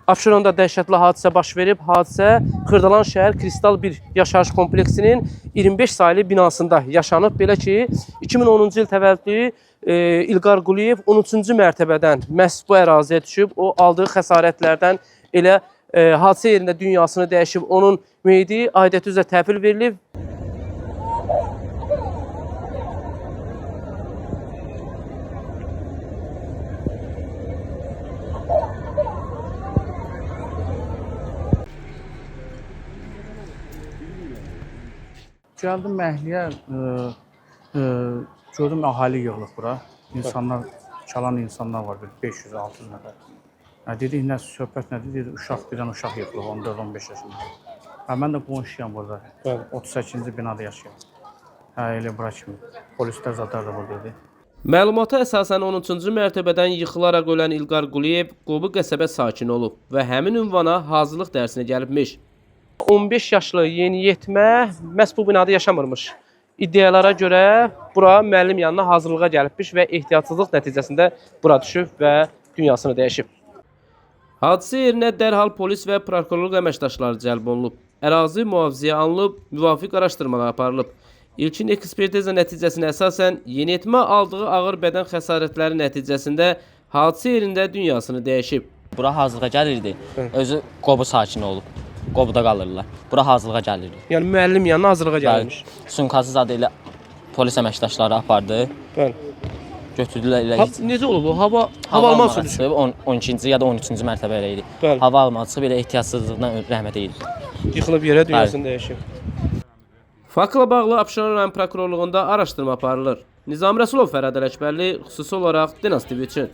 Abşeronda dəhşətli hadisə baş verib. Hadisə Xırdalan şəhər Kristal 1 yaşayış kompleksinin 25 saylı binasında yaşanıb. Belə ki, 2010-cu il təvəllüdlü İlqar Quliyev 13-cü mərtəbədən məhz bu əraziyə düşüb. O aldığı xəsarətlərdən elə hadisə yerində dünyasını dəyişib. Onun meyidi aidiyyəti üzrə təhvil verilib. Gəldim məhliyə, gördüm əhali yığılıb bura. İnsanlar, çalan insanlar var, 500-600 nəfər. Dedik, nə söhbət nədir? Dedi, bir dənə uşaq yığılıb, 14-15 yaşında. Mən də qonşuyam burada, 38-ci binada yaşayam. Elə bura kimi, polislər zadlar da buradaydı. Məlumata əsasən 13-cü mərtəbədən yıxılaraq ölən İlqar Quliyev Qobu qəsəbə sakini olub və həmin ünvana hazırlıq dərsinə gəlibmiş. 15 yaşlı yeniyetmə məhz bu binada yaşamırmış. İddialara görə bura müəllim yanına hazırlığa gəlibmiş və ehtiyatsızlıq nəticəsində bura düşüb və dünyasını dəyişib. Hadisə yerinə dərhal polis və prokurorluq əməkdaşları cəlb olunub. Ərazi mühafizəyə alınıb, müvafiq araşdırmalar aparılıb. İlkin ekspertiza nəticəsinə əsasən yeniyetmə aldığı ağır bədən xəsarətləri nəticəsində hadisə yerində dünyasını dəyişib. Bura hazırlığa gəlirdi, özü Qobu sakini olub. Qobuda qalırlar. Bura hazırlığa gəlirdi. Yəni müəllim yanına hazırlığa gəlmiş. Sumkası zadı ilə polis əməkdaşları apardı. Bəli. Götürdülər elə. Necə olub bu? Hava alma sürüşü. 12-ci ya da 13-cü mərtəbə elə idi. Bəli. Hava alma çıxıb elə ehtiyatsızlıqdan rəhmət eyildi. Yıxılıb yerə dünyasını dəyişib. Faktla bağlı Abşeron rayon prokurorluğunda araşdırma aparılır. Nizam Rəsulov, Fərəd Ələkbərli, xüsusi olaraq Dinas TV üçün.